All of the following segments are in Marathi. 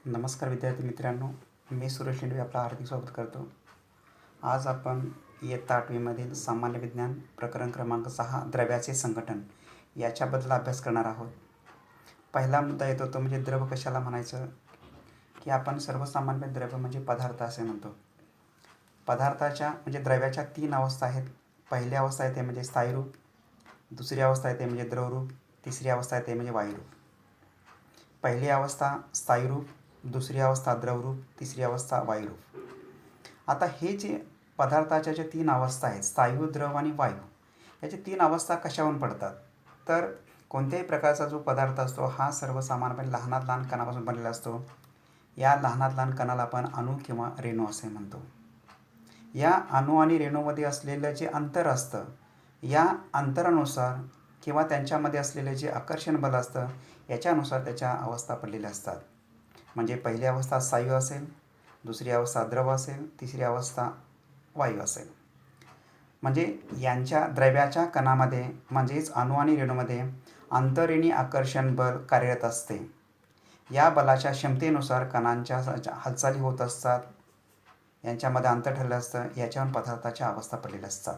नमस्कार विद्यार्थी मित्रांनो, मी सुरेश लेंडवे आपलं हार्दिक स्वागत करतो. आज आपण इयत्ता 8वीमधील सामान्य विज्ञान प्रकरण क्रमांक 6 द्रव्याचे संघटन याच्याबद्दल अभ्यास करणार आहोत. पहिला मुद्दा येतो तो म्हणजे द्रव कशाला म्हणायचं, की आपण सर्वसामान्य द्रव्य म्हणजे पदार्थ असे म्हणतो. पदार्थाच्या म्हणजे द्रव्याच्या 3 अवस्था आहेत. पहिली अवस्था आहे ते म्हणजे स्थायी रूप, दुसरी अवस्था आहे ते म्हणजे द्रवरूप, तिसरी अवस्था आहे ते म्हणजे वायुरूप. पहिली अवस्था स्थायी रूप, दुसरी अवस्था द्रवरूप, तिसरी अवस्था वायुरूप. आता हे जे पदार्थाच्या ज्या 3 अवस्था आहेत, स्थायू, द्रव आणि वायू, याच्या 3 अवस्था कशावरून पडतात? तर कोणत्याही प्रकारचा जो पदार्थ असतो हा सर्वसामान्यपणे लहानात लहान कणापासून बनलेला असतो. या लहानात लहान कणाला आपण अणू किंवा रेणू असे म्हणतो. या अणू आणि रेणूमध्ये असलेलं जे अंतर असतं, या अंतरानुसार किंवा त्यांच्यामध्ये असलेले जे आकर्षण बल असतं याच्यानुसार त्याच्या अवस्था पडलेल्या असतात. म्हणजे पहिली अवस्था स्थायू असेल, दुसरी अवस्था द्रव असेल, तिसरी अवस्था वायू असेल. म्हणजे यांच्या द्रव्याच्या कणामध्ये म्हणजेच अणू आणि रेणूमध्ये अंतरेणी आकर्षण बल कार्यरत असते. या बलाच्या क्षमतेनुसार कणांच्या हालचाली होत असतात. यांच्यामध्ये अंतर ठरलं असतं. याच्यावर पदार्थाच्या अवस्था पडलेल्या असतात.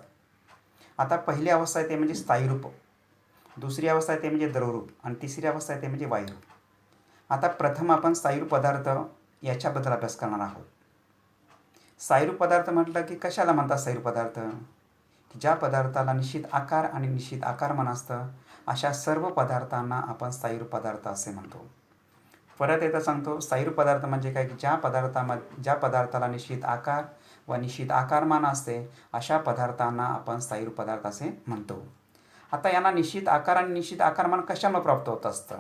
आता पहिली अवस्था आहे ते म्हणजे स्थायी रूप, दुसरी अवस्था आहे ते म्हणजे द्रवरूप आणि तिसरी अवस्था आहे ते म्हणजे वायुरूप. आता प्रथम आपण स्थायीरूप पदार्थ याच्याबद्दल अभ्यास करणार आहोत. स्थायीरूप पदार्थ म्हटलं की कशाला म्हणतात स्थायीरूप पदार्थ? की ज्या पदार्थाला निश्चित आकार आणि निश्चित आकारमान असतं अशा सर्व पदार्थांना आपण स्थायीरूप पदार्थ असे म्हणतो. परत एकदा सांगतो, स्थायीरूप पदार्थ म्हणजे काय, की ज्या पदार्थाला निश्चित आकार व निश्चित आकारमान असते अशा पदार्थांना आपण स्थायीरूप पदार्थ असे म्हणतो. आता यांना निश्चित आकार आणि निश्चित आकारमान कशामुळे प्राप्त होत असतं?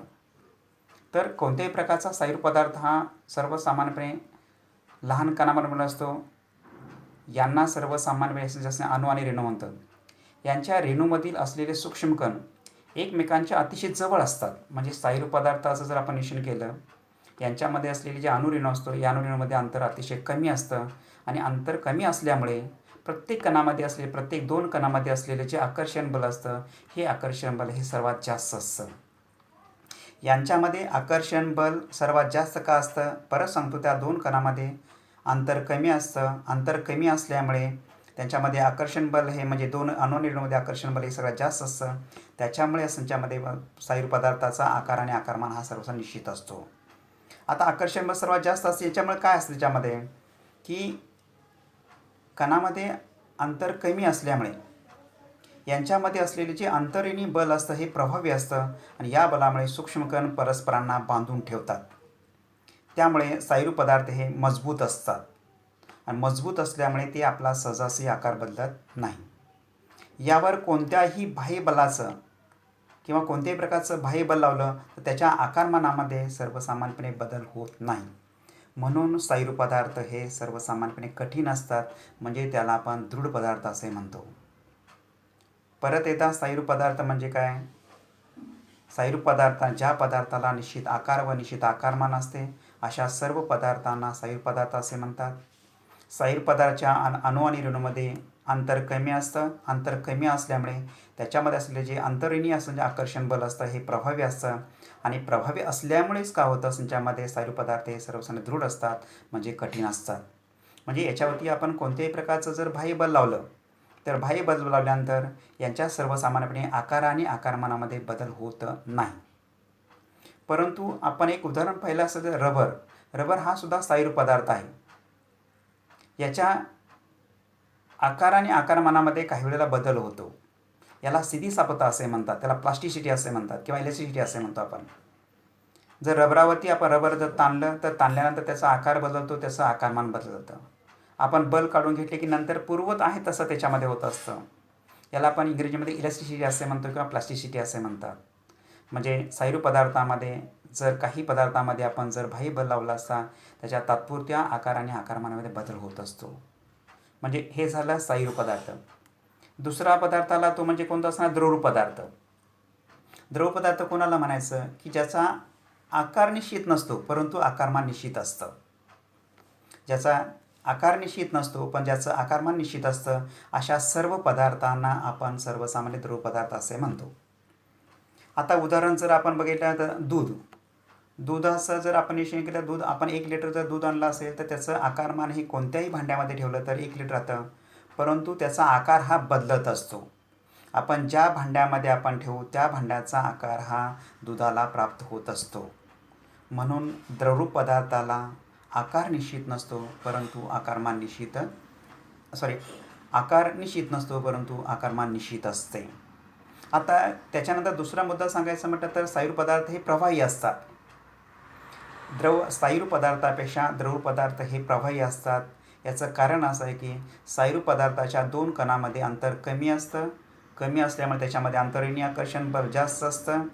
तर कोणत्याही प्रकारचा स्थायीरूप पदार्थ हा सर्वसामान्यपणे लहान कणांमध्ये असतो. यांना सर्वसामान्यपणे जसे अणू आणि रेणू म्हणतात. यांच्या रेणूमधील असलेले सूक्ष्मकण एकमेकांच्या अतिशय जवळ असतात. म्हणजे स्थायीरूप पदार्थाचं जर आपण निरीक्षण केलं, यांच्यामध्ये असलेले जे अणुरेणू असतो या अणुरेणूमध्ये अंतर अतिशय कमी असतं आणि अंतर कमी असल्यामुळे प्रत्येक कणामध्ये प्रत्येक 2 कणामध्ये असलेले जे आकर्षण बल असतं हे आकर्षण बल हे सर्वात जास्त असतं. यांच्यामध्ये आकर्षण बल सर्वात जास्त का असतं? परत सांगतो, त्या 2 कणामध्ये अंतर कमी असतं. अंतर कमी असल्यामुळे त्यांच्यामध्ये आकर्षण बल हे म्हणजे 2 अणुरेणूमध्ये आकर्षण बल हे सगळ्यात जास्त असतं. त्याच्यामुळे त्यांच्यामध्ये स्थायीरूप पदार्थाचा आकार आणि आकारमान हा सर्वसा निश्चित असतो. आता आकर्षण बल सर्वात जास्त असते याच्यामुळे काय असतं त्याच्यामध्ये, की कणामध्ये अंतर कमी असल्यामुळे यांच्यामध्ये असलेले जे अंतरेणी बल असतं हे प्रभावी असतं आणि या बलामुळे सूक्ष्मकण परस्परांना बांधून ठेवतात. त्यामुळे स्थायीरूप पदार्थ हे मजबूत असतात आणि मजबूत असल्यामुळे ते आपला सहजासहजी आकार बदलत नाही. यावर कोणत्याही बाह्य बलाचं किंवा कोणत्याही प्रकारचं बाह्य बल लावलं तर त्याच्या आकारमानामध्ये सर्वसामान्यपणे बदल होत नाही. म्हणून स्थायीरूप पदार्थ हे सर्वसामान्यपणे कठीण असतात. म्हणजे त्याला आपण दृढ पदार्थ असे म्हणतो. परत एकदा स्थायीरूप पदार्थ म्हणजे काय? स्थायीरूप पदार्थ ज्या पदार्थाला निश्चित आकार व निश्चित आकारमान असते अशा सर्व पदार्थांना स्थायीरूप पदार्थ असे म्हणतात. स्थायीरूप पदार्थाच्या अणू आणि रेणूमध्ये अंतर कमी असतं. अंतर कमी असल्यामुळे त्याच्यामध्ये असलेले जे अंतरेणी असं जे आकर्षण बल असतं हे प्रभावी असतं आणि प्रभावी असल्यामुळेच का होतं त्यांच्यामध्ये स्थायीरूप पदार्थ हे सर्वसाधारण दृढ असतात म्हणजे कठीण असतात. म्हणजे याच्यावरती आपण कोणत्याही प्रकारचं जर बाह्य बल लावलं तर बाह्य बल लावल्यानंतर यांच्या सर्वसामान्यपणे आकार आणि आकारमानामध्ये बदल होत नाही. परंतु आपण एक उदाहरण पाहिलं असेल तर रबर हा सुद्धा स्थायीरूप पदार्थ आहे. याच्या आकार आणि आकारमानामध्ये काही वेळेला बदल होतो. याला स्थितिस्थापकता असे म्हणतात, त्याला प्लास्टिसिटी असे म्हणतात किंवा इलेस्टिसिटी असे म्हणतो आपण. जर रबरावरती आपण रबर जर ताणलं तर ताणल्यानंतर त्याचा आकार बदलतो, त्याचं आकारमान बदलतं. आपण बल काढून घेतले की नंतर पूर्वत आहे तसं त्याच्यामध्ये होत असतं. याला आपण इंग्रजीमध्ये इलेस्टिसिटी असे म्हणतो किंवा प्लास्टिसिटी असे म्हणतात. म्हणजे स्थायीरूप पदार्थामध्ये जर काही पदार्थामध्ये आपण जर बाह्य बल लावला असता त्याच्या तात्पुरत्या आकार आणि आकारमानामध्ये बदल होत असतो. म्हणजे हे झालं स्थायीरूप पदार्थ. दुसरा पदार्थाला तो म्हणजे कोणता असणार? द्रवरूप पदार्थ. द्रव पदार्थ कोणाला म्हणायचं? की ज्याचा आकार निश्चित नसतो परंतु आकारमान निश्चित असतं. ज्याचा आकार निश्चित नसतो पण ज्याचं आकारमान निश्चित असतं अशा सर्व पदार्थांना आपण सर्वसामान्य द्रव पदार्थ असे म्हणतो. आता उदाहरण जर आपण बघितलं तर दुधाचं जर आपण निश्चय केलं, दूध आपण 1 लिटर जर दूध आणलं असेल तर त्याचं आकारमान हे कोणत्याही भांड्यामध्ये ठेवलं तर 1 लिटर राहतं, परंतु त्याचा आकार हा बदलत असतो. आपण ज्या भांड्यामध्ये आपण ठेवू त्या भांड्याचा आकार हा दुधाला प्राप्त होत असतो. म्हणून द्रवरूप पदार्थाला आकार निश्चित नसतो, परंतु आकारमान निश्चित आकार निश्चित नसतो, परंतु आकारमान निश्चित असते. आता त्याच्यानंतर दुसरा मुद्दा सांगायचा म्हटलं तर स्थायू पदार्थ हे प्रवाही असतात. स्थायू पदार्थापेक्षा द्रवरूप पदार्थ हे प्रवाही असतात. याचं कारण असं आहे की स्थायू पदार्थाच्या 2 कणामध्ये अंतर कमी असतं. कमी असल्यामुळे त्याच्यामध्ये अंतर्गत आकर्षण बल जास्त असतं,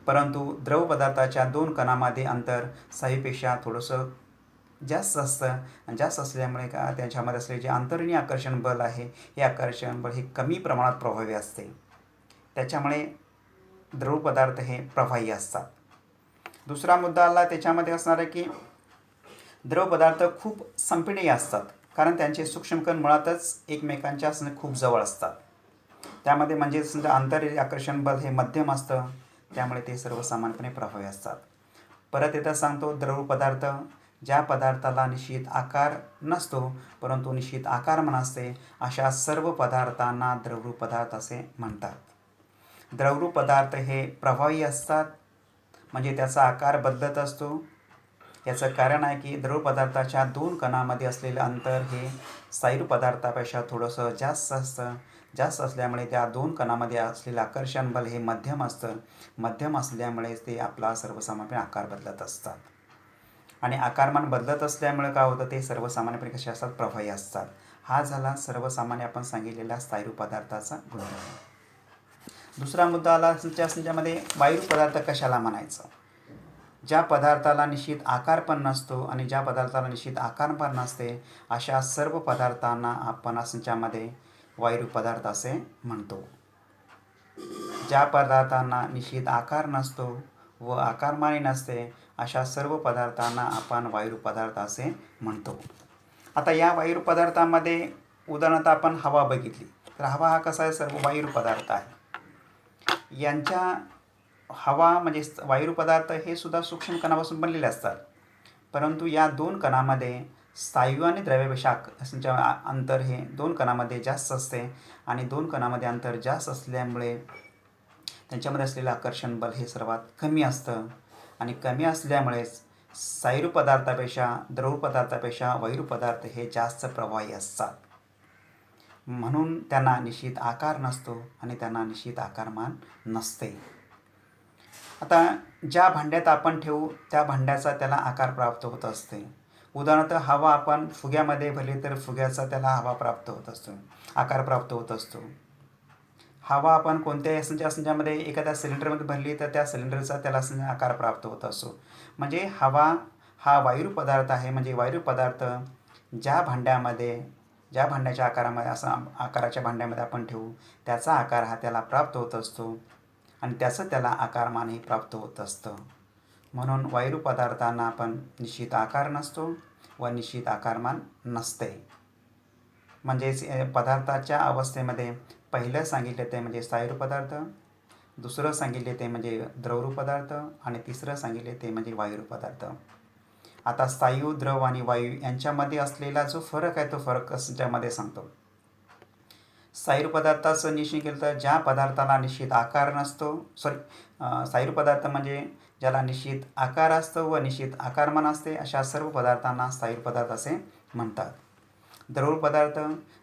परंतु द्रव पदार्थाच्या 2 कणामध्ये अंतर स्थायूपेक्षा थोडंसं जास्त असतं. आणि जास्त असल्यामुळे का त्याच्यामध्ये असलेले जे अंतर्गत आकर्षण बल आहे, हे आकर्षण बल हे कमी प्रमाणात प्रभावी असते. त्याच्यामुळे द्रव पदार्थ हे प्रवाही असतात. दुसरा मुद्दा आला त्याच्यामध्ये असणार आहे की द्रव पदार्थ खूप संपीडीय असतात, कारण त्यांचे सूक्ष्मकण मुळातच एकमेकांच्या खूप जवळ असतात. त्यामध्ये म्हणजे समजा आंतरिक आकर्षण बल हे मध्यम असतं, त्यामुळे ते सर्वसामान्यपणे प्रभावी असतात. परत एकदा सांगतो, द्रव पदार्थ ज्या पदार्थाला निश्चित आकार नसतो परंतु निश्चित आकारमान असते, अशा सर्व पदार्थांना द्रवरूप पदार्थ असे म्हणतात. द्रवरूप पदार्थ हे प्रभावी असतात, म्हणजे त्याचा आकार बदलत असतो. याचं कारण आहे की द्रव पदार्थाच्या 2 कणामध्ये असलेलं अंतर हे स्थायू पदार्थापेक्षा थोडंसं जास्त असतं. जास्त असल्यामुळे त्या 2 कणामध्ये असलेलं आकर्षण बल हे मध्यम असतं. मध्यम असल्यामुळेच ते आपला सर्वसामान्यपणे आकार बदलत असतात. आणि आकारमान बदलत असल्यामुळे काय होतं, ते सर्वसामान्यपणे कसे असतात, प्रवाही असतात. हा झाला सर्वसामान्य आपण सांगितलेला स्थायू पदार्थाचा गुणधर्म. दुसरा मुद्दा आला त्याच्यामध्ये वायू पदार्थ कशाला म्हणायचं. ज्या पदार्थाला निश्चित आकार पण नसतो आणि ज्या पदार्थाला निश्चित आकार पण नसते, अशा सर्व पदार्थांना आपण त्याच्यामध्ये वायू पदार्थ असे म्हणतो. ज्या पदार्थांना निश्चित आकार नसतो व आकारमानी नसते, अशा सर्व पदार्थांना आपण वायू पदार्थ असे म्हणतो. आता या वायू पदार्थांमध्ये उदाहरणार्थ आपण हवा बघितली तर हवा हा कसा आहे, सर्व वायू पदार्थ आहे. यांच्या हवा म्हणजे वायू पदार्थ हे सुद्धा सूक्ष्म कणापासून बनलेले असतात, परंतु या 2 कणामध्ये स्थायू आणि द्रव्यापेक्षा अंतर हे 2 कणामध्ये जास्त असते. आणि 2 कणामध्ये अंतर जास्त असल्यामुळे त्यांच्यामध्ये असलेलं आकर्षण बल हे सर्वात कमी असतं. आणि कमी असल्यामुळेच स्थायू पदार्थापेक्षा द्रव पदार्थापेक्षा वायू पदार्थ हे जास्त प्रवाही असतात. म्हणून त्यांना निश्चित आकार नसतो आणि त्यांना निश्चित आकारमान नसते. आता ज्या भांड्यात आपण ठेवू त्या भांड्याचा त्याला आकार प्राप्त होत असते. उदाहरणार्थ हवा आपण फुग्यामध्ये भरली तर फुग्याचा त्याला हवा प्राप्त होत असतो, आकार प्राप्त होत असतो. हवा आपण कोणत्याही संचामध्ये एखाद्या सिलेंडरमध्ये भरली तर त्या सिलेंडरचा त्याला आकार प्राप्त होत असतो. म्हणजे हवा हा वायू पदार्थ आहे. म्हणजे वायू पदार्थ ज्या भांड्याच्या आकारामध्ये आकाराच्या भांड्यामध्ये आपण ठेवू त्याचा आकार हा त्याला प्राप्त होत असतो आणि त्याला आकारमानही प्राप्त होत असतं. म्हणून वायू पदार्थांना आपण निश्चित आकार नसतो व निश्चित आकारमान नसते. म्हणजेच पदार्थाच्या अवस्थेमध्ये पहिलं सांगितले ते म्हणजे स्थायू पदार्थ, दुसरं सांगितले ते म्हणजे द्रवरूप पदार्थ आणि तिसरं सांगितले ते म्हणजे वायू पदार्थ. आता स्थायू, द्रव आणि वायू यांच्यामध्ये असलेला जो फरक आहे तो फरक त्यामध्ये सांगतो. स्थायू पदार्थाचं निश्चय केलं तर ज्या पदार्थाला निश्चित आकार नसतो, स्थायू पदार्थ म्हणजे ज्याला निश्चित आकार असतो व निश्चित आकारमान असते, अशा सर्व पदार्थांना स्थायू पदार्थ असे म्हणतात. द्रव पदार्थ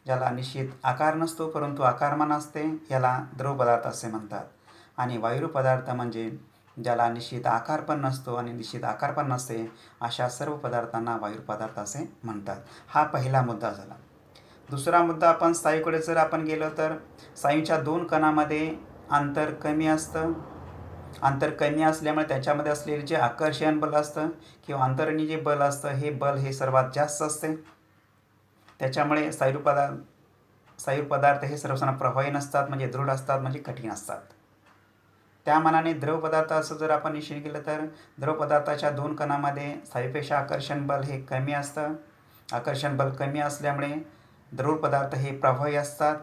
ज्याला निश्चित आकार नसतो परंतु आकारमान असते, याला द्रव पदार्थ असे म्हणतात. आणि वायू पदार्थ म्हणजे ज्याला निश्चित आकार पण नसतो आणि निश्चित आकार पण नसते, अशा सर्व पदार्थांना वायू पदार्थ असे म्हणतात. हा पहिला मुद्दा झाला. दुसरा मुद्दा आपण स्थायूकडे जर आपण गेलो तर स्थायूच्या 2 कणामध्ये अंतर कमी असतं. अंतर कमी असल्यामुळे त्याच्यामध्ये असलेले जे आकर्षण बल असतं किंवा अंतर्गत जे बल असतं हे बल हे सर्वात जास्त असते. त्याच्यामुळे स्थायू पदार्थ हे सर्वसाधारण प्रवाही नसतात, म्हणजे दृढ असतात, म्हणजे कठीण असतात. त्या मानाने द्रव पदार्थाचं जर आपण निश्चय केलं तर द्रव पदार्थाच्या 2 कणामध्ये स्थायूपेक्षा आकर्षण बल हे कमी असतं. आकर्षण बल कमी असल्यामुळे द्रव पदार्थ हे प्रवाही असतात.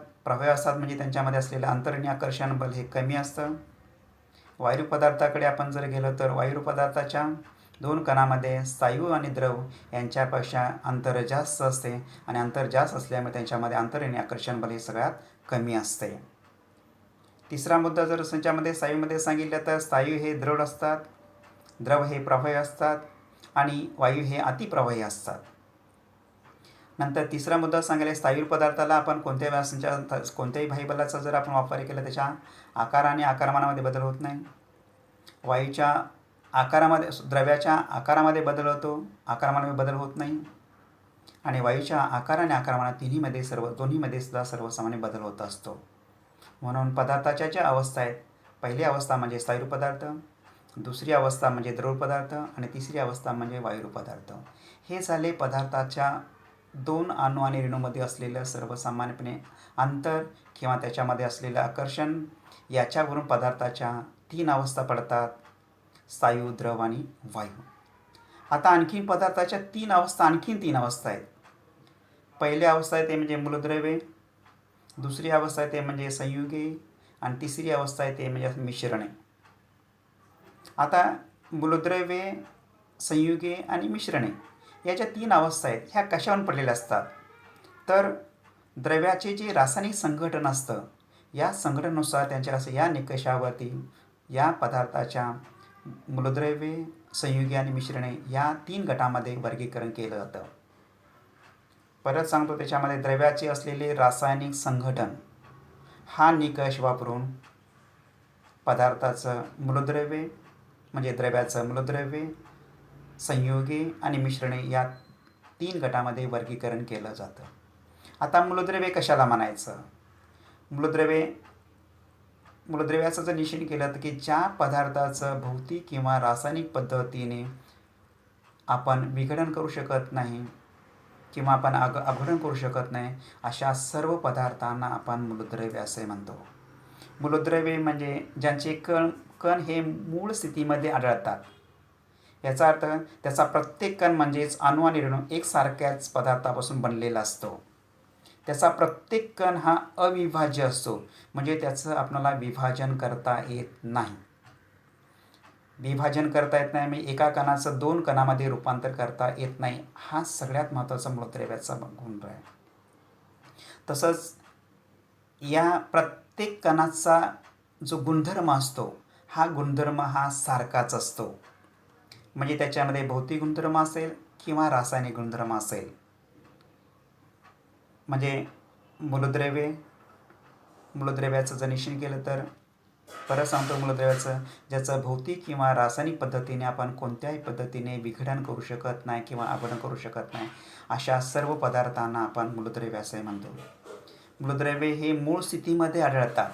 म्हणजे त्यांच्यामध्ये असलेलं अंतर्गत आकर्षण बल हे कमी असतं. वायू पदार्थाकडे आपण जर गेलो तर वायू पदार्थाच्या दोन कणामध्ये स्थायू आणि द्रव यांच्यापेक्षा अंतर जास्त असते आणि अंतर जास्त असल्यामुळे त्यांच्यामध्ये अंतर्गत आकर्षण बल हे सगळ्यात कमी असते. तिसरा मुद्दा जर त्यांच्यामध्ये स्थायूमध्ये सांगितलं तर स्थायू हे दृढ असतात, द्रव हे प्रवाही असतात आणि वायू हे अतिप्रवाही असतात. नंतर तिसरा मुद्दा सांगायला स्थायू पदार्थाला आपण कोणत्याही बाह्य बलाचा जर आपण वापर केला त्याच्या आकार आणि आकारमानामध्ये बदल होत नाही. वायूच्या आकारामध्ये द्रव्याच्या आकारामध्ये बदल होतो, आकारमानामध्ये बदल होत नाही आणि वायूच्या आकार आणि आकारमानात दोन्हीमध्ये सुद्धा सर्वसामान्य बदल होत असतो. म्हणून पदार्थाच्या ज्या अवस्था आहेत, पहिली अवस्था म्हणजे स्थायू पदार्थ, दुसरी अवस्था म्हणजे द्रव पदार्थ आणि तिसरी अवस्था म्हणजे वायू पदार्थ. हे झाले पदार्थाच्या दोन अणू आणि रेणूमध्ये असलेलं सर्वसामान्यपणे अंतर किंवा त्याच्यामध्ये असलेलं आकर्षण. याच्यावरून पदार्थाच्या 3 अवस्था पडतात, स्थायू, द्रव आणि वायू. आता आणखीन पदार्थाच्या तीन अवस्था आहेत. पहिली अवस्था आहे ते म्हणजे मूलद्रव्ये, दुसरी अवस्था आहे ते म्हणजे संयुगे आणि तिसरी अवस्था आहे ते म्हणजे मिश्रणे. आता मूलद्रव्ये, संयुगे आणि मिश्रणे याच्या 3 अवस्था आहेत. ह्या कशावरून पडलेल्या असतात तर द्रव्याचे जे रासायनिक संघटन असतं, या संघटनेनुसार त्यांच्या या निकषावरती या पदार्थाच्या मूलद्रव्ये, संयुगे आणि मिश्रणे या 3 गटामध्ये वर्गीकरण केलं जातं. परत सांगतो, त्याच्यामध्ये द्रव्याचे असलेले रासायनिक संघटन हा निकष वापरून पदार्थाचं मूलद्रव्ये म्हणजे द्रव्याचं मूलद्रव्ये, संयुगे आणि मिश्रणे या 3 गटामध्ये वर्गीकरण केलं जातं. आता मूलद्रव्ये कशाला म्हणायचं? मूलद्रव्याचं जर निश्चित केलं तर की ज्या पदार्थाचं भौतिक किंवा रासायनिक पद्धतीने आपण विघटन करू शकत नाही किंवा आपण अपघटन करू शकत नाही, अशा सर्व पदार्थांना आपण मूलद्रव्ये असे म्हणतो. मूलद्रव्ये म्हणजे ज्यांचे कण हे मूळ स्थितीमध्ये आढळतात. याचा अर्थ त्याचा प्रत्येक कण म्हणजेच अणू आणि रेणू एकसारख्याच पदार्थापासून बनलेला असतो. त्याचा प्रत्येक कण हा अविभाज्य असतो, म्हणजे त्याचं आपल्याला विभाजन करता येत नाही. म्हणजे एका कणाचं 2 कणामध्ये रूपांतर करता येत नाही. हा सगळ्यात महत्त्वाचा मूलद्रव्याचा गुण आहे. तसंच या प्रत्येक कणाचा जो गुणधर्म असतो, हा गुणधर्म हा सारखाच असतो. म्हणजे त्याच्यामध्ये भौतिक गुणधर्म असेल किंवा रासायनिक गुणधर्म असेल. म्हणजे मूलद्रव्याचं जर निश्चित केलं तर परत सांगतो, मूलद्रव्याचं ज्याचं भौतिक किंवा रासायनिक पद्धतीने आपण कोणत्याही पद्धतीने विघटन करू शकत नाही किंवा अपघटन करू शकत नाही, अशा सर्व पदार्थांना आपण मूलद्रव्ये असे म्हणतो. मूलद्रव्ये हे मूळ स्थितीमध्ये आढळतात.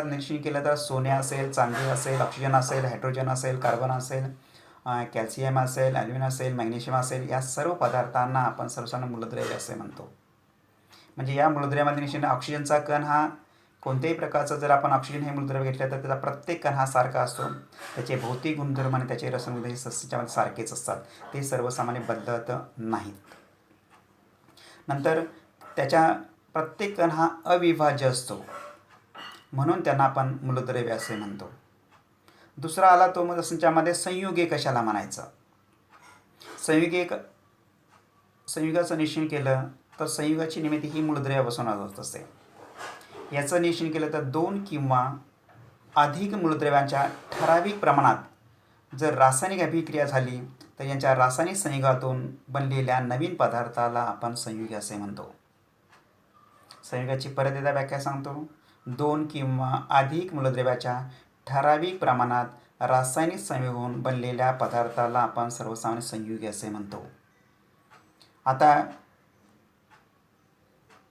निश्चित केलं तर सोने असेल, चांदी असेल, ऑक्सिजन असेल, हायड्रोजन असेल, कार्बन असेल, कॅल्शियम असेल, ॲल्युमिनियम असेल, मॅग्नेशियम असेल, या सर्व पदार्थांना आपण सर्वसाधारण मूलद्रव्ये असे म्हणतो. म्हणजे या मूलद्रव्यामध्ये निश्चित ऑक्सिजनचा कण हा कोणत्याही प्रकारचं जर आपण ऑक्सिजन हे मूलद्रव्य घेतलं तर त्याचा प्रत्येक कण हा सारखा असतो. त्याचे भौतिक गुणधर्म आणि त्याचे रसायनिक हे त्याच्यामध्ये सारखेच असतात. ते सर्वसामान्य बदलत नाहीत. नंतर त्याच्या प्रत्येक कण हा अविभाज्य असतो, म्हणून त्यांना आपण मूलद्रव्ये असे म्हणतो. दुसरा आला तो मग त्याच्यामध्ये संयुगे कशाला म्हणायचं? संयुगाचं निश्चय केलं तर संयुगाची निर्मिती ही मूलद्रव्यापासून होत असते. याचं निश्चय केलं तर 2 किंवा अधिक मूलद्रव्यांच्या ठराविक प्रमाणात जर रासायनिक अभिक्रिया झाली तर यांच्या रासायनिक संयुगातून बनलेल्या नवीन पदार्थाला आपण संयुगे असे म्हणतो. संयुगाची परत एकदा व्याख्या सांगतो. 2 किंवा अधिक मूलद्रव्याच्या ठराविक प्रमाणात रासायनिक संयोग होऊन बनलेल्या पदार्थाला आपण सर्वसामान्य संयुगे असे म्हणतो. आता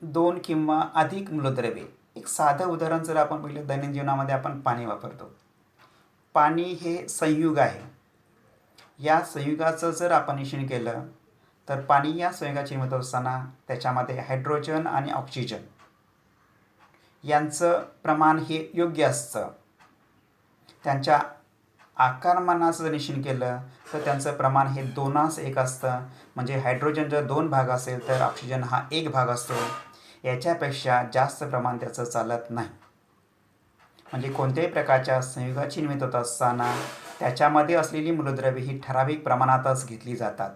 2 किंवा अधिक मूलद्रव्ये, एक साधं उदाहरण जर आपण बघितलं, दैनंदिन जीवनामध्ये आपण पाणी वापरतो. पाणी हे संयुग आहे. या संयुगाचं जर आपण निश्चय केलं तर पाणी या संयुगाची निर्मिती असताना त्याच्यामध्ये हायड्रोजन आणि ऑक्सिजन यांचं प्रमाण हे योग्य असतं. त्यांच्या आकारमानाचं जर निश्चय केलं तर त्यांचं प्रमाण हे 2:1 असतं. म्हणजे हायड्रोजन जर 2 भाग असेल तर ऑक्सिजन हा 1 भाग असतो. याच्यापेक्षा जास्त प्रमाण त्याचं चालत नाही. म्हणजे कोणत्याही प्रकारच्या संयुगाची निर्मिती होत असताना त्याच्यामध्ये असलेली मूलद्रव्ये ही ठराविक प्रमाणातच घेतली जातात.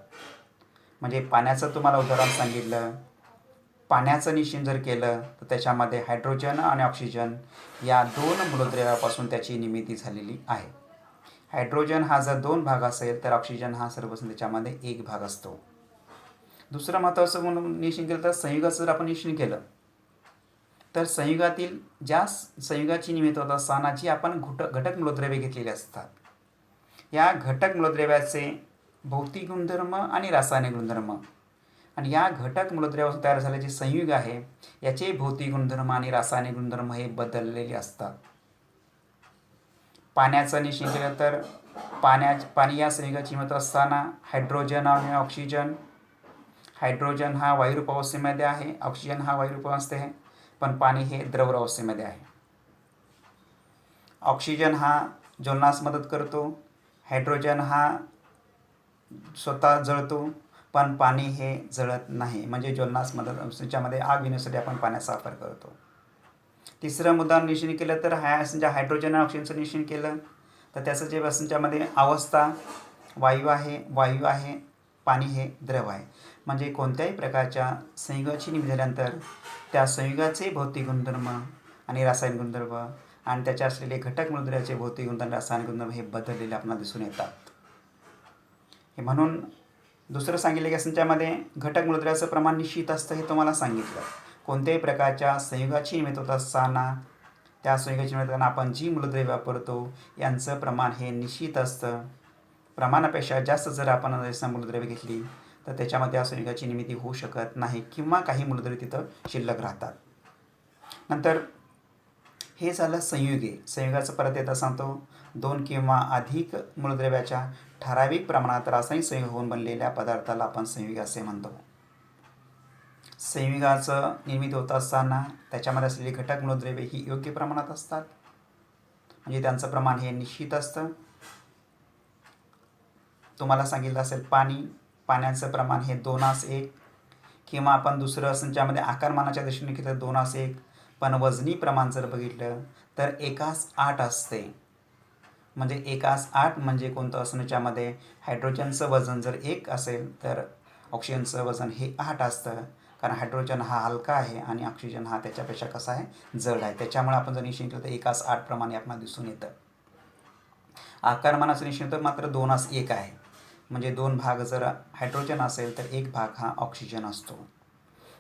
म्हणजे पाण्याचं तुम्हाला उदाहरण सांगितलं. पाण्याचं निरीक्षण जर केलं तर त्याच्यामध्ये हायड्रोजन आणि ऑक्सिजन या 2 मूलद्रव्यापासून त्याची निर्मिती झालेली आहे. हायड्रोजन हा जर 2 भाग असेल तर ऑक्सिजन हा सर्वसाधारण त्याच्यामध्ये 1 भाग असतो. दुसरं महत्त्वाचं म्हणून निरीक्षण केलं तर संयुगाचं जर आपण निरीक्षण केलं तर संयुगातील ज्या संयुगाची निर्मिती होत असताना जी आपण घटक मूलद्रव्ये घेतलेली असतात, या घटक मूलद्रव्याचे भौतिक गुणधर्म आणि रासायनिक गुणधर्म आणि या घटक मूलद्रव्यापासून तयार झालेले जे संयुग आहे याचे भौतिक गुणधर्म आणि रासायनिक गुणधर्म हे बदललेले असतात. पाण्याचं निरीक्षण केलं तर पाणी या संयुगाची निर्मिती असताना हायड्रोजन आणि ऑक्सिजन, हायड्रोजन हा वायुरूप अवस्थेमध्ये आहे, ऑक्सिजन हा वायुरूप अवस्थेत आहे, पण पाणी हे द्रव अवस्थेमध्ये आहे. ऑक्सिजन हा ज्वलनास मदत करतो, हायड्रोजन हा स्वतः जळतो, पण पाणी हे जळत नाही. म्हणजे ज्वलनास मदत त्याच्यामध्ये आग येण्यासाठी आपण पाण्याचा वापर करतो. तिसरं मुद्दा निरीक्षण केलं तर हायड्रोजन आणि ऑक्सिजनचं निरीक्षण केलं तर त्याचं जे त्याच्यामध्ये अवस्था वायू आहे, पाणी हे द्रव आहे. म्हणजे कोणत्याही प्रकारच्या संयुगाची निर्मिती झाल्यानंतर त्या संयुगाचे भौतिक गुणधर्म आणि रासायनिक गुणधर्म आणि त्याच्या असलेले घटक मूलद्रव्याचे भौतिक गुणधर्म रासायनिक गुणधर्म हे बदललेले आपल्याला दिसून येतात. हे म्हणून दुसरं सांगितलं की त्याच्यामध्ये घटक मूलद्रव्याचं प्रमाण निश्चित असतं हे तुम्हाला सांगितलं. कोणत्याही प्रकारच्या संयुगाची निर्मिती होत असताना त्या संयुगाची निर्मिती करताना आपण जी मूलद्रव्ये वापरतो यांचं प्रमाण हे निश्चित असतं. प्रमाणापेक्षा जास्त जर आपण मूलद्रव्ये घेतली तर त्याच्यामध्ये त्या संयुगाची निर्मिती होऊ शकत नाही किंवा काही मूलद्रव्ये तिथं शिल्लक राहतात. नंतर हे झालं संयुगे. संयुगाचं परत एकदा सांगतो, 2 किंवा अधिक मूलद्रव्याच्या ठराविक प्रमाणात रासायनिक संयोग होऊन बनलेल्या पदार्थाला आपण संयुगे असे म्हणतो. संयुगाचं निर्मिती होत असताना त्याच्यामध्ये असलेली घटक मूलद्रव्ये ही योग्य प्रमाणात असतात, म्हणजे त्यांचं प्रमाण हे निश्चित असतं. तुम्हाला सांगितलं असेल पाण्याचं प्रमाण हे 2:1 किंवा आपण दुसरं त्याच्यामध्ये आकारमानाच्या दृष्टीने घेतलं 2:1, पण वजनी प्रमाण जर बघितलं तर 1:8 असते. म्हणजे 1:8 म्हणजे कोणतं असं त्याच्यामध्ये हायड्रोजनचं वजन जर 1 असेल तर ऑक्सिजनचं वजन हे 8 असतं. कारण हायड्रोजन हा हलका आहे आणि ऑक्सिजन हा त्याच्यापेक्षा कसा आहे, जड आहे. त्याच्यामुळे आपण जर निरीक्षण केलं तर 1:8 प्रमाणे आपल्याला दिसून येतं. आकारमानाचं निरीक्षण तर मात्र 2:1 आहे. म्हणजे 2 भाग जर हायड्रोजन असेल तर 1 भाग हा ऑक्सिजन असतो.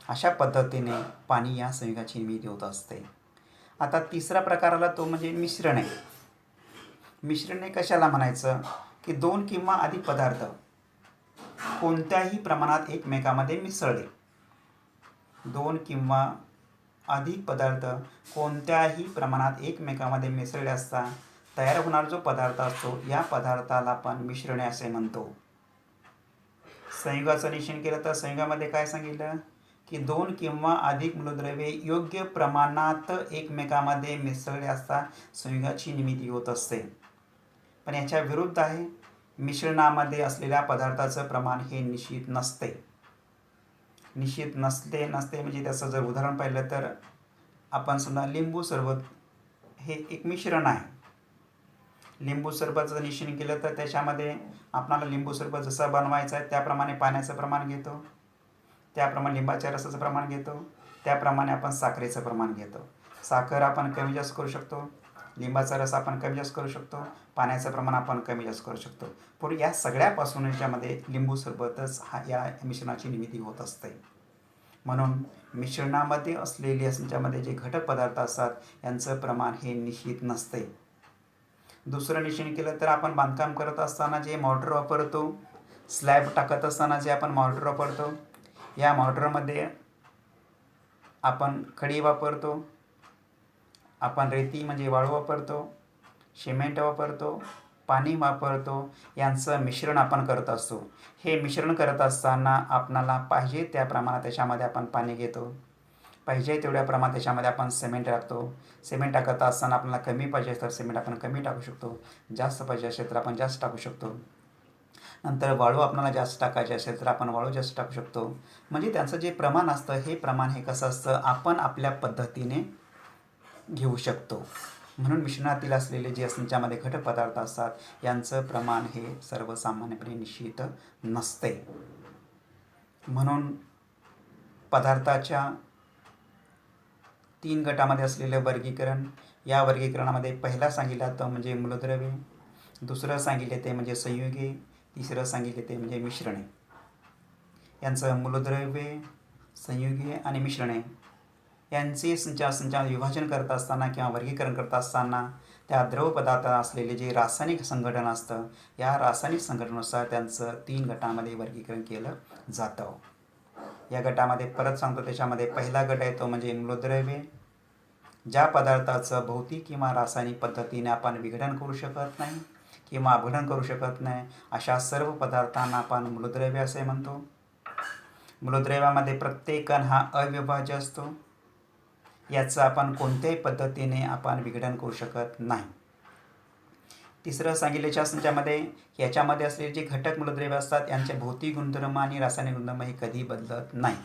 अशा पद्धतीने पाणी या संयुगाची निर्मिती होत असते. आता तिसरा प्रकार आला तो म्हणजे मिश्रणे. मिश्रणे कशाला म्हणायचं की 2 किंवा अधिक पदार्थ कोणत्याही प्रमाणात एकमेकांमध्ये मिसळले. 2 किंवा अधिक पदार्थ कोणत्याही प्रमाणात एकमेकांमध्ये मिसळले असता तयार होणारा जो पदार्थ असतो या पदार्थाला आपण मिश्रणे असे म्हणतो. संयुगाचं निरीक्षण केलं तर संयुगामध्ये काय सांगितलं की 2 किंवा अधिक मूलद्रव्ये योग्य प्रमाणात एकमेकांमध्ये मिसळले असता संयुगाची निर्मिती होत असते. पण याच्या विरुद्ध आहे, मिश्रणामध्ये असलेल्या पदार्थाचं प्रमाण हे निश्चित नसते. नसते म्हणजे त्याचं जर उदाहरण पाहिलं तर आपण समजा लिंबू सरबत हे एक मिश्रण आहे. लिंबू सरबतचं निरीक्षण केलं तर त्याच्यामध्ये आपल्याला लिंबू सरबत जसं बनवायचं आहे त्याप्रमाणे पाण्याचं प्रमाण घेतो, त्याप्रमाणे लिंबाच्या रसाचं प्रमाण घेतो, त्याप्रमाणे आपण साखरेचं प्रमाण घेतो. साखर आपण कमी जास्त करू शकतो, लिंबाचा रस आपण कमी जास्त करू शकतो, पाण्याचं प्रमाण आपण कमी जास्त करू शकतो. पण या सगळ्यापासून याच्यामध्ये लिंबू सरबतच या मिश्रणाची निर्मिती होत असते. म्हणून मिश्रणामध्ये असलेले त्याच्यामध्ये जे घटक पदार्थ असतात यांचं प्रमाण हे निश्चित नसते. दुसरं निरीक्षण केलं तर आपण बांधकाम करत असताना जे मॉर्टर वापरतो, स्लॅब टाकत असताना जे आपण मॉर्टर वापरतो, या मॉर्टरमध्ये आपण खडी वापरतो, आपण रेती म्हणजे वाळू वापरतो, सिमेंट वापरतो, पाणी वापरतो, यांचं मिश्रण आपण करत असतो. हे मिश्रण करत असताना आपणाला पाहिजे त्या प्रमाणात त्याच्यामध्ये आपण पाणी घेतो, पाहिजे तेवढ्या प्रमाणात त्याच्यामध्ये आपण सिमेंट टाकतो. सिमेंट टाकत असताना आपल्याला कमी पाहिजे तर सिमेंट आपण कमी टाकू शकतो, जास्त पाहिजे असेल तर आपण जास्त टाकू शकतो. नंतर वाळू आपल्याला जास्त टाकायची असेल तर आपण वाळू जास्त टाकू शकतो. म्हणजे त्यांचं जे प्रमाण असतं हे प्रमाण हे कसं असतं आपण आपल्या पद्धतीने घेऊ शकतो. म्हणून मिश्रणातील असलेले जे त्यांच्यामध्ये घटक पदार्थ असतात यांचं प्रमाण हे सर्वसामान्यपणे निश्चित नसते. म्हणून पदार्थाच्या 3 गटामध्ये असलेले वर्गीकरण, या वर्गीकरणामध्ये पहिला सांगितलं तर म्हणजे मूलद्रव्ये, दुसरं सांगितले ते म्हणजे संयुगे, तिसरं सांगितले ते म्हणजे मिश्रणे. यांचं मूलद्रव्ये, संयुगे आणि मिश्रणे यांचे संचार विभाजन करत असताना किंवा वर्गीकरण करत असताना त्या द्रव पदार्थात असलेले जे रासायनिक संघटन असतं, या रासायनिक संघटनेनुसार त्यांचं 3 गटामध्ये वर्गीकरण केलं जातं. या गटामध्ये परत सांगतो, त्याच्यामध्ये पहिला गट आहे तो म्हणजे मूलद्रव्ये. ज्या पदार्थाचं भौतिक किंवा रासायनिक पद्धतीने आपण विघटन करू शकत नाही किंवा अपघटन करू शकत नाही, अशा सर्व पदार्थांना आपण मूलद्रव्ये असे म्हणतो. मूलद्रव्यामध्ये प्रत्येक कण हा अविभाज्य असतो. याचं आपण कोणत्याही पद्धतीने आपण विघटन करू शकत नाही. तिसरं सांगितल्याच्या संचामध्ये याच्यामध्ये असलेले जे घटक मूलद्रव्ये असतात यांचे भौतिक गुणधर्म आणि रासायनिक गुणधर्म हे कधी बदलत नाही.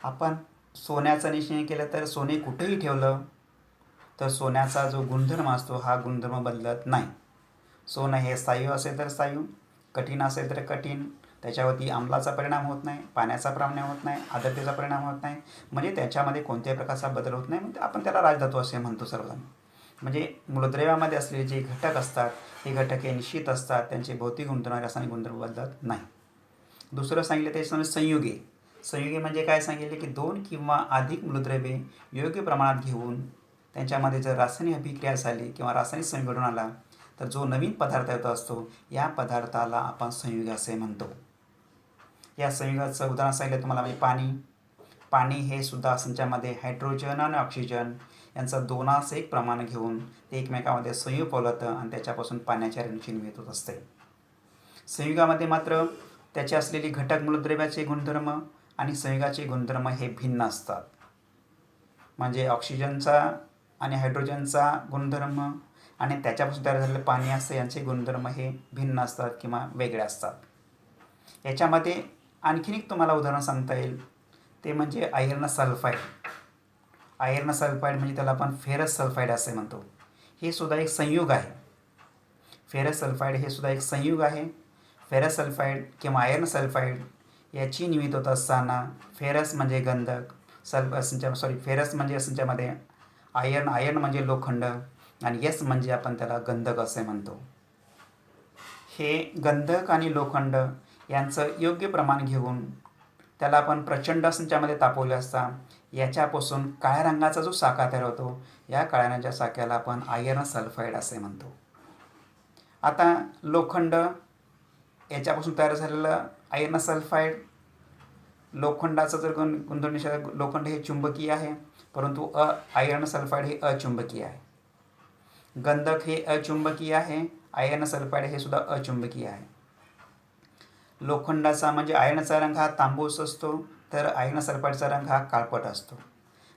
आपण सोन्याचं निश्चय केलं तर सोने कुठेही ठेवलं तर सोन्याचा जो गुणधर्म असतो हा गुणधर्म बदलत नाही. सोनं हे स्थायू असेल तर स्थायू, कठीण असेल तर कठीण, त्याच्यावरती आम्लाचा परिणाम होत नाही, पाण्याचा परिणाम होत नाही, आर्द्रतेचा परिणाम होत नाही, म्हणजे त्याच्यामध्ये कोणत्याही प्रकारचा बदल होत नाही. म्हणजे आपण त्याला राजधातू असे म्हणतो सर्वजण. म्हणजे मूलद्रव्यामध्ये असलेले जे घटक असतात हे घटक हे निश्चित असतात, त्यांचे भौतिक गुणधर्म रासायनिक गुणधर्म बदलत नाही. दुसरं सांगितलं ते संयुगे. संयुगे म्हणजे काय सांगितले की 2 किंवा अधिक मूलद्रव्ये योग्य प्रमाणात घेऊन त्यांच्यामध्ये जर रासायनिक अभिक्रिया झाली किंवा रासायनिक संयोग घडून आला तर जो नवीन पदार्थ येत असतो या पदार्थाला आपण संयुगे असे म्हणतो. या संयुगाचं उदाहरण सांगितलं तुम्हाला म्हणजे पाणी हे सुद्धा संचामध्ये हायड्रोजन आणि ऑक्सिजन यांचं 2:1 प्रमाण घेऊन ते एकमेकांमध्ये संयुग पावलतं आणि त्याच्यापासून पाण्याच्या रेणूची निर्मिती होत असते. संयुगामध्ये मात्र त्याचे असलेली घटक मूलद्रव्याचे गुणधर्म आणि संयुगाचे गुणधर्म हे भिन्न असतात. म्हणजे ऑक्सिजनचा आणि हायड्रोजनचा गुणधर्म आणि त्याच्यापासून तयार झालेलं पाणी असतं यांचे गुणधर्म हे भिन्न असतात किंवा वेगळे असतात. याच्यामध्ये आणखीन एक तुम्हाला उदाहरण सांगता येईल ते म्हणजे आयर्न सल्फाईड. आयर्न सल्फाईड म्हणजे त्याला आपण फेरस सल्फाईड असे म्हणतो. हे सुद्धा एक संयुग आहे. फेरस सल्फाईड हे सुद्धा एक संयुग आहे. फेरस सल्फाईड किंवा आयर्न सल्फाईड याची निर्मिती होत असताना फेरस म्हणजे गंधक, फेरस म्हणजे संच्यामध्ये आयर्न म्हणजे लोखंड आणि एस म्हणजे आपण त्याला गंधक असे म्हणतो. हे गंधक आणि लोखंड यांचं योग्य प्रमाण घेऊन त्याला आपण प्रचंड संचामध्ये तापवले असता याच्यापासून काळ्या रंगाचा जो साका तयार होतो, या काळ्या रंगाच्या साक्याला आपण आयर्न सल्फाईड असे म्हणतो. आता लोखंड याच्यापासून तयार झालेलं आयर्न सल्फाईड, लोखंडाचं जर गुणधर्म लोखंड हे चुंबकीय आहे, परंतु आयर्न सल्फाईड हे अचुंबकीय आहे. गंधक हे अचुंबकीय आहे, आयर्न सल्फाईड हे सुद्धा अचुंबकीय आहे. लोखंडाचा म्हणजे आयर्नचा रंग हा तांबूस असतो, तर आयर्न सल्फाईडचा रंग हा काळपट असतो.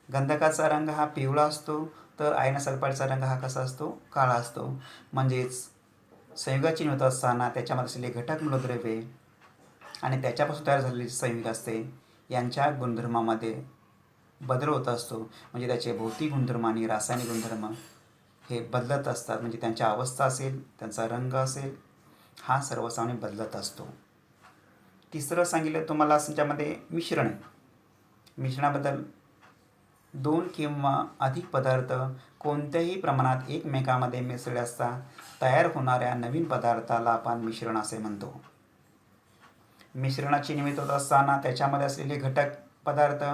गंधकाचा रंग हा पिवळा असतो, तर आयर्न सल्फाईडचा रंग हा कसा असतो, काळा असतो. म्हणजेच संयुगाची निर्मिती असताना त्याच्यामध्ये असलेले घटक मूलद्रव्ये आणि त्याच्यापासून तयार झालेली संयुग असते यांच्या गुणधर्मामध्ये बदल होत असतो. म्हणजे त्याचे भौतिक गुणधर्म आणि रासायनिक गुणधर्म हे बदलत असतात. म्हणजे त्यांच्या अवस्था असेल, त्यांचा रंग असेल, हा सर्वसामान्य बदलत असतो. तिसरं सांगितलं तुम्हाला त्याच्यामध्ये मिश्रणाबद्दल 2 किंवा अधिक पदार्थ कोणत्याही प्रमाणात एकमेकांमध्ये मिसळले असता तयार होणाऱ्या नवीन पदार्थाला आपण मिश्रण असे म्हणतो. मिश्रणाची निर्मिती होत असताना त्याच्यामध्ये असलेले घटक पदार्थ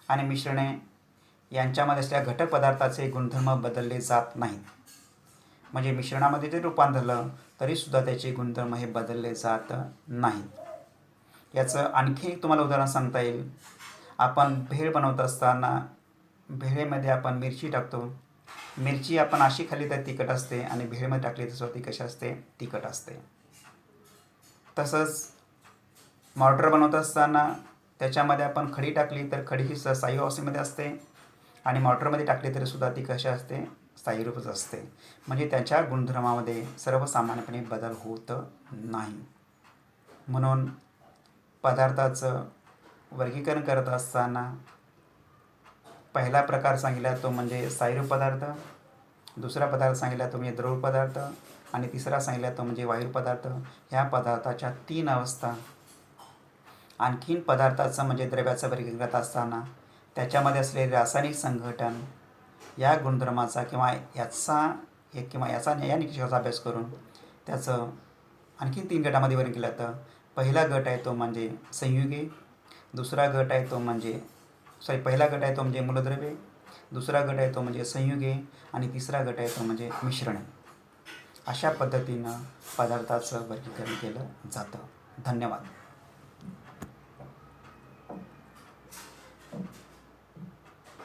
आणि मिश्रणे यांच्यामध्ये असलेल्या घटक पदार्थाचे गुणधर्म बदलले जात नाहीत. म्हणजे मिश्रणामध्ये जरी रूपांतर झालं तरीसुद्धा त्याचे गुणधर्म हे बदलले जात नाहीत. याचं आणखी एक तुम्हाला उदाहरण सांगता येईल. आपण भेळ बनवत असताना भेळेमध्ये आपण मिरची टाकतो. मिरची आपण अशी खाल्ली तर तिखट असते आणि भेळमध्ये टाकली तर ती कशी असते, तिखट असते. तसंच मॉर्टर बनवत असताना त्याच्यामध्ये आपण खडी टाकली तर खडीची स्थायी अवस्थेमध्ये असते आणि मॉर्टरमध्ये टाकली तरीसुद्धा ती कशी असते, स्थायी रूपच असते. म्हणजे त्याच्या गुणधर्मामध्ये सर्वसामान्यपणे बदल होत नाही. म्हणून पदार्थाचं वर्गीकरण करत असताना पहिला प्रकार सांगितला तो म्हणजे स्थायीरूप पदार्थ, दुसरा पदार्थ सांगितला तो म्हणजे द्रव पदार्थ आणि तिसरा सांगितला तो म्हणजे वायू पदार्थ. ह्या पदार्थाच्या 3 अवस्था. आणखीन पदार्थाचं म्हणजे द्रव्याचं वर्गीकरण करत असताना त्याच्यामध्ये असलेले रासायनिक संघटन या गुणधर्माचा किंवा याचा या निकषाचा अभ्यास करून त्याचं आणखीन 3 गटामध्ये वर्गीकरण केलं जातं. पहिला गट आहे तो म्हणजे संयुगे, दुसरा गट आहे तो म्हणजे पहिला गट आहे तो म्हणजे मूलद्रव्ये, दुसरा गट आहे तो म्हणजे संयुगे आणि तिसरा गट आहे तो म्हणजे मिश्रणे. अशा पद्धतीनं पदार्थाचं वर्गीकरण केलं जातं. धन्यवाद.